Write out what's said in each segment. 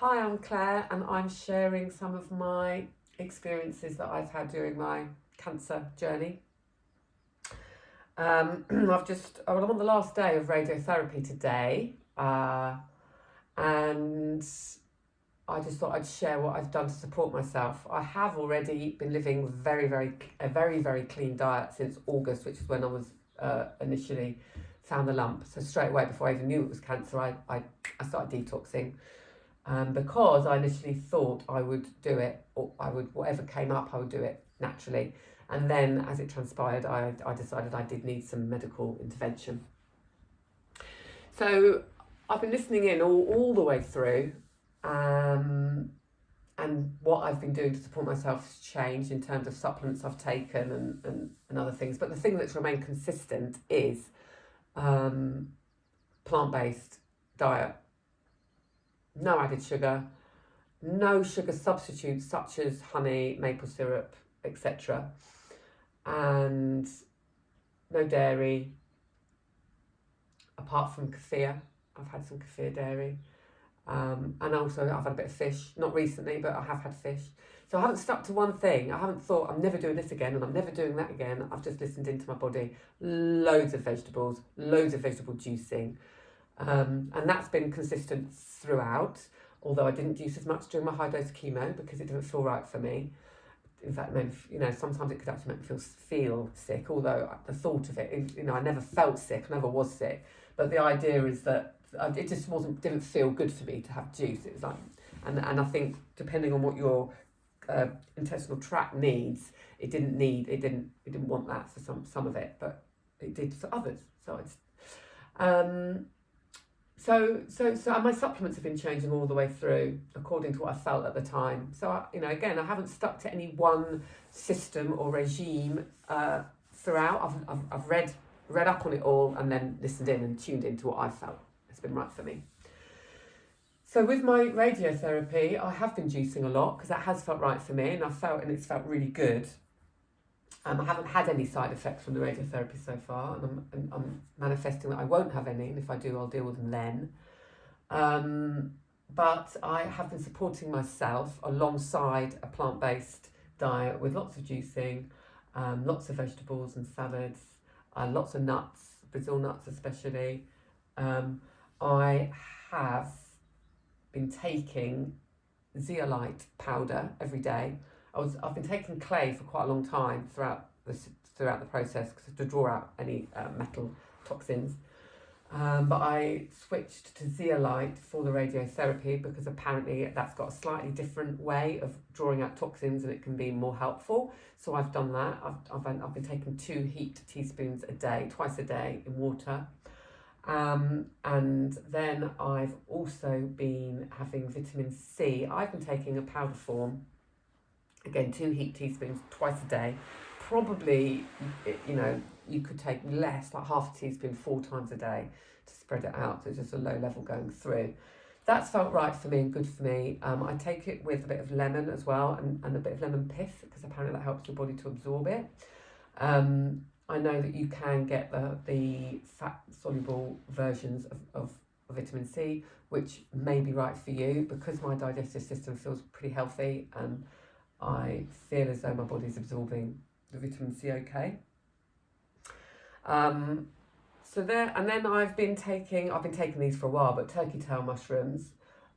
Hi, I'm Claire, and I'm sharing some of my experiences that I've had during my cancer journey. I'm on the last day of radiotherapy today, and I just thought I'd share what I've done to support myself. I have already been living a very clean diet since August, which is when I was initially found the lump. So straight away, before I even knew it was cancer, I started detoxing. Because I initially thought I would do it, or whatever came up, I would do it naturally. And then, as it transpired, I decided I did need some medical intervention. So I've been listening in all the way through, and what I've been doing to support myself has changed in terms of supplements I've taken and other things. But the thing that's remained consistent is plant-based diet. No added sugar, no sugar substitutes such as honey, maple syrup, etc. And no dairy, apart from kefir. I've had some kefir dairy. And also I've had a bit of fish, not recently, but I have had fish. So I haven't stuck to one thing. I haven't thought I'm never doing this again and I'm never doing that again. I've just listened into my body. Loads of vegetables, loads of vegetable juicing. And that's been consistent throughout, although I didn't juice as much during my high dose chemo because it didn't feel right for me. In fact, sometimes it could actually make me feel sick, although the thought of it, I never felt sick, I never was sick. But the idea is that it just didn't feel good for me to have juice. It was like, and I think depending on what your intestinal tract needs, it didn't want that for some of it, but it did for others. So my supplements have been changing all the way through according to what I felt at the time. So again, I haven't stuck to any one system or regime throughout. I've read up on it all and then listened in and tuned into what I felt has been right for me. So with my radiotherapy, I have been juicing a lot because that has felt right for me, and it's felt really good. I haven't had any side effects from the radiotherapy so far, and I'm manifesting that I won't have any, and if I do, I'll deal with them then. But I have been supporting myself alongside a plant-based diet with lots of juicing, lots of vegetables and salads, lots of nuts, Brazil nuts especially. I have been taking zeolite powder every day. I've been taking clay for quite a long time throughout the process to draw out any metal toxins. But I switched to zeolite for the radiotherapy because apparently that's got a slightly different way of drawing out toxins and it can be more helpful. So I've done that. I've been taking 2 heaped teaspoons a day, twice a day in water. And then I've also been having vitamin C. I've been taking a powder form. Again, 2 heaped teaspoons twice a day. Probably, you could take less, like half a teaspoon 4 times a day to spread it out. So it's just a low level going through. That's felt right for me and good for me. I take it with a bit of lemon as well and a bit of lemon pith because apparently that helps your body to absorb it. I know that you can get the fat-soluble versions of vitamin C, which may be right for you because my digestive system feels pretty healthy and I feel as though my body's absorbing the vitamin C okay. And then I've been taking these for a while, but turkey tail mushrooms,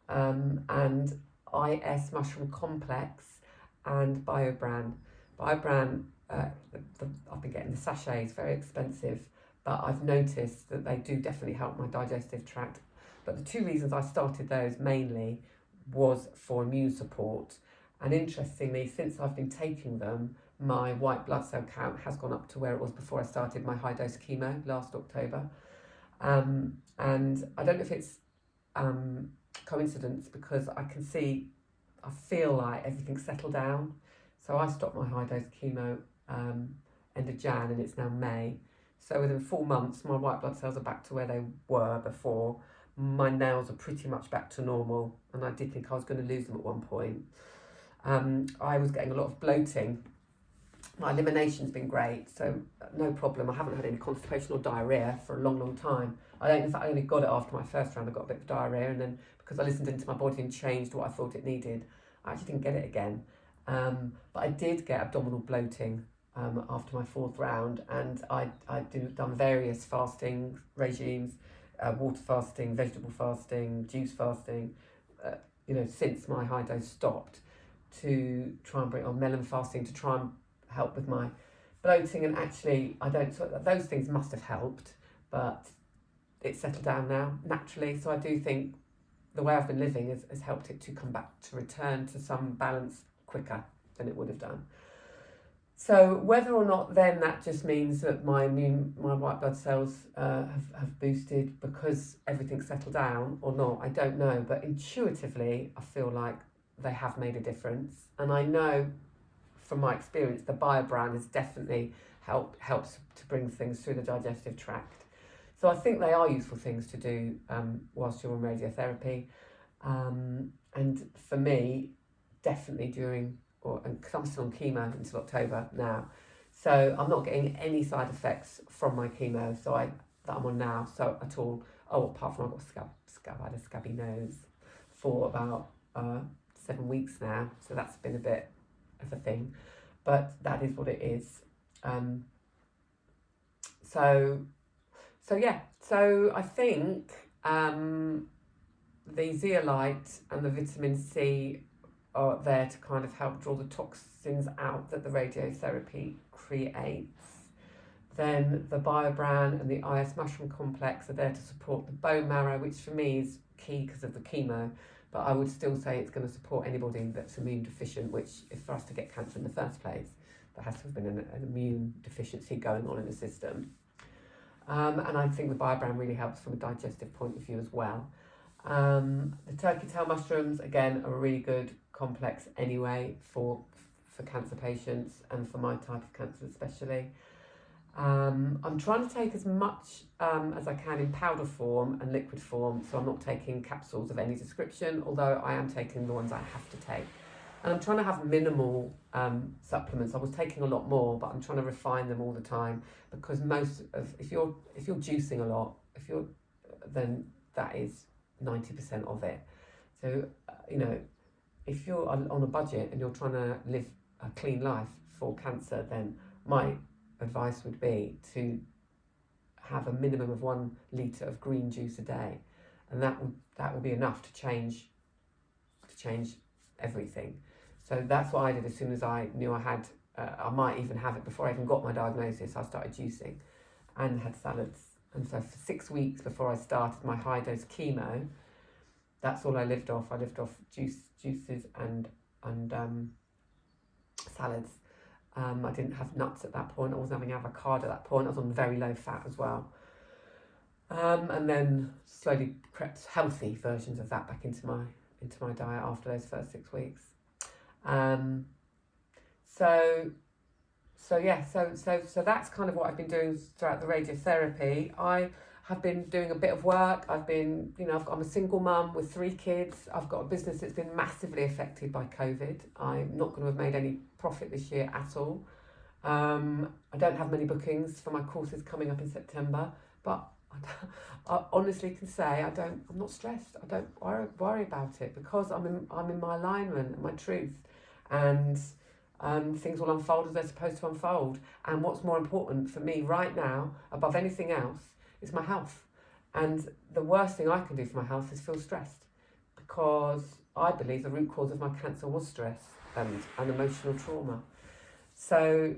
and IS mushroom complex, and BioBran. BioBran, I've been getting the sachets, very expensive, but I've noticed that they do definitely help my digestive tract. But the 2 reasons I started those mainly was for immune support. And interestingly, since I've been taking them, my white blood cell count has gone up to where it was before I started my high dose chemo last October. And I don't know if it's coincidence because I feel like everything's settled down. So I stopped my high dose chemo end of Jan and it's now May. So within 4 months, my white blood cells are back to where they were before. My nails are pretty much back to normal, and I did think I was going to lose them at one point. I was getting a lot of bloating My elimination's been great, so no problem. I haven't had any constipation or diarrhea for a long, long time. In fact, I only got it after my first round. I got a bit of diarrhea, and then because I listened into my body and changed what I thought it needed, I actually didn't get it again. But I did get abdominal bloating after my fourth round, and I'd done various fasting regimes, water fasting, vegetable fasting, juice fasting, since my high dose stopped, to try and bring on melon fasting to try and help with my bloating. And actually, those things must have helped, but it's settled down now naturally. So I do think the way I've been living has helped it to come back, to return to some balance quicker than it would have done. So whether or not then that just means that my white blood cells have boosted because everything's settled down or not, I don't know. But intuitively, I feel like they have made a difference. And I know from my experience, the BioBran has definitely helps to bring things through the digestive tract. So I think they are useful things to do whilst you're on radiotherapy. And for me, definitely because I'm still on chemo until October now, so I'm not getting any side effects from my chemo that I'm on now, so at all. Apart from I've got I had a scabby nose for about 7 weeks now, so that's been a bit of a thing, but that is what it is. So I think the zeolite and the vitamin C are there to kind of help draw the toxins out that the radiotherapy creates. Then the BioBran and the IS mushroom complex are there to support the bone marrow, which for me is key because of the chemo, but I would still say it's going to support anybody that's immune deficient, which is for us to get cancer in the first place. There has to have been an immune deficiency going on in the system. And I think the BioBran really helps from a digestive point of view as well. The turkey tail mushrooms, again, are a really good complex anyway for cancer patients and for my type of cancer especially. I'm trying to take as much as I can in powder form and liquid form, so I'm not taking capsules of any description, although I am taking the ones I have to take. And I'm trying to have minimal supplements. I was taking a lot more, but I'm trying to refine them all the time, because if you're juicing a lot, then that is 90% of it. So if you're on a budget and you're trying to live a clean life for cancer, then my advice would be to have a minimum of 1 litre of green juice a day, and that will be enough to change everything. So that's what I did as soon as I knew I had, I might even have it before I even got my diagnosis. I started juicing and had salads. And so for 6 weeks before I started my high dose chemo, that's all I lived off. I lived off juices and salads. I didn't have nuts at that point. I wasn't having avocado at that point. I was on very low fat as well. And then slowly crept healthy versions of that back into my diet after those first 6 weeks. So that's kind of what I've been doing throughout the radiotherapy. I have been doing a bit of work. I'm a single mum with 3 kids. I've got a business that's been massively affected by COVID. I'm not going to have made any profit this year at all. I don't have many bookings for my courses coming up in September, but I honestly can say I'm not stressed. I don't worry about it, because I'm in my alignment and my truth, and things will unfold as they're supposed to unfold. And what's more important for me right now, above anything else, is my health. And the worst thing I can do for my health is feel stressed, because I believe the root cause of my cancer was stress and emotional trauma. So,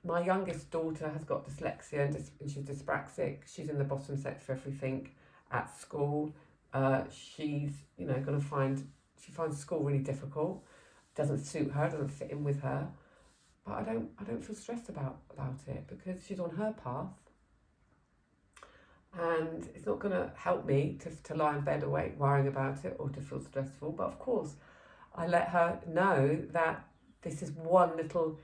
my youngest daughter has got dyslexia and she's dyspraxic. She's in the bottom set for everything at school. She's, she finds school really difficult. Doesn't suit her, doesn't fit in with her. But I don't feel stressed about it, because she's on her path. And it's not going to help me to lie in bed awake worrying about it or to feel stressful. But of course, I let her know that this is one little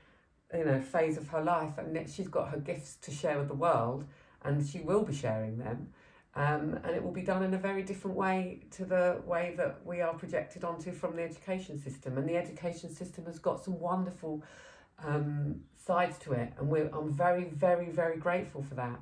phase of her life, and that she's got her gifts to share with the world, and she will be sharing them, and it will be done in a very different way to the way that we are projected onto from the education system. And the education system has got some wonderful sides to it, and I'm very, very, very grateful for that.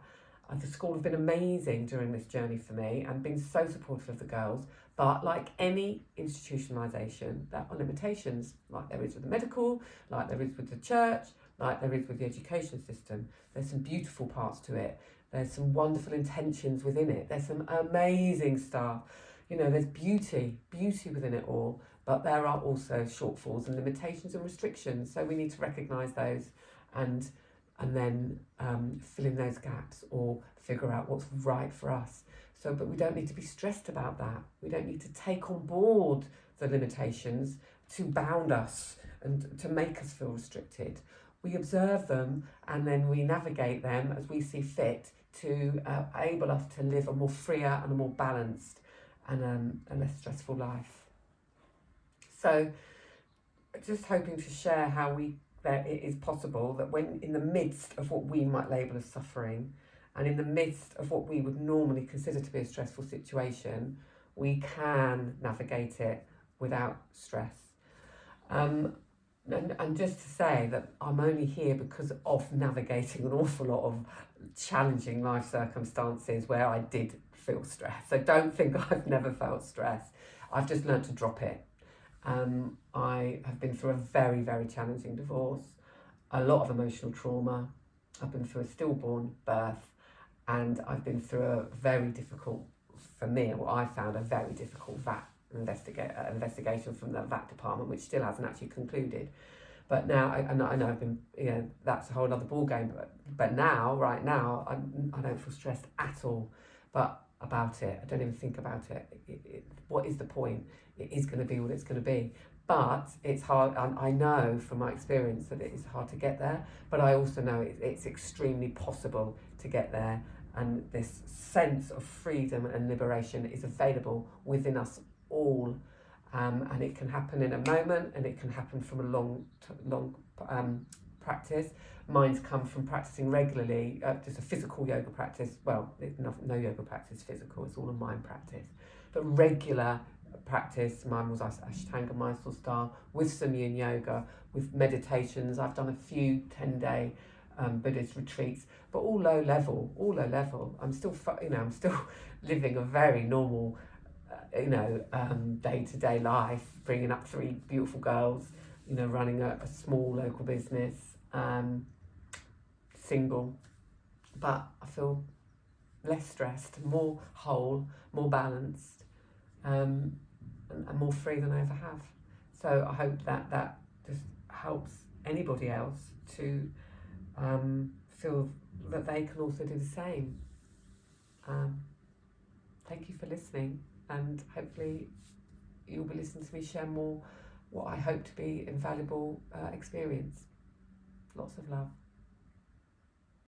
The school have been amazing during this journey for me and been so supportive of the girls. But like any institutionalisation, there are limitations, like there is with the medical, like there is with the church, like there is with the education system. There's some beautiful parts to it. There's some wonderful intentions within it. There's some amazing stuff. There's beauty within it all. But there are also shortfalls and limitations and restrictions. So we need to recognise those and then fill in those gaps or figure out what's right for us. But we don't need to be stressed about that. We don't need to take on board the limitations to bound us and to make us feel restricted. We observe them and then we navigate them as we see fit to enable us to live a more freer and a more balanced and a less stressful life. So just hoping to share how that it is possible that when in the midst of what we might label as suffering and in the midst of what we would normally consider to be a stressful situation, we can navigate it without stress. And just to say that I'm only here because of navigating an awful lot of challenging life circumstances where I did feel stress. So don't think I've never felt stress. I've just learnt to drop it. I have been through a very, very challenging divorce, a lot of emotional trauma. I've been through a stillborn birth, and I've been through a very difficult, for me, what I found a very difficult VAT investigation from the VAT department, which still hasn't actually concluded. But now, I know I've been, that's a whole other ball game. But now, right now, I don't feel stressed at all. But about it, I don't even think about it. What is the point? It is going to be what it's going to be. But it's hard, and I know from my experience that it is hard to get there, but I also know it's extremely possible to get there, and this sense of freedom and liberation is available within us all, and it can happen in a moment, and it can happen from a long practice. Mine's come from practicing regularly, just a physical yoga practice. Well, no yoga practice physical, it's all a mind practice, but regular practice. Mine was Ashtanga Mysore style with some yin yoga, with meditations. I've done a few 10-day Buddhist retreats, but all low level. I'm still living a very normal day-to-day life, bringing up 3 beautiful girls, running a small local business, single, but I feel less stressed, more whole, more balanced, and more free than I ever have. So I hope that just helps anybody else to feel that they can also do the same. Thank you for listening, and hopefully you'll be listening to me share more what I hope to be invaluable experience. Lots of love.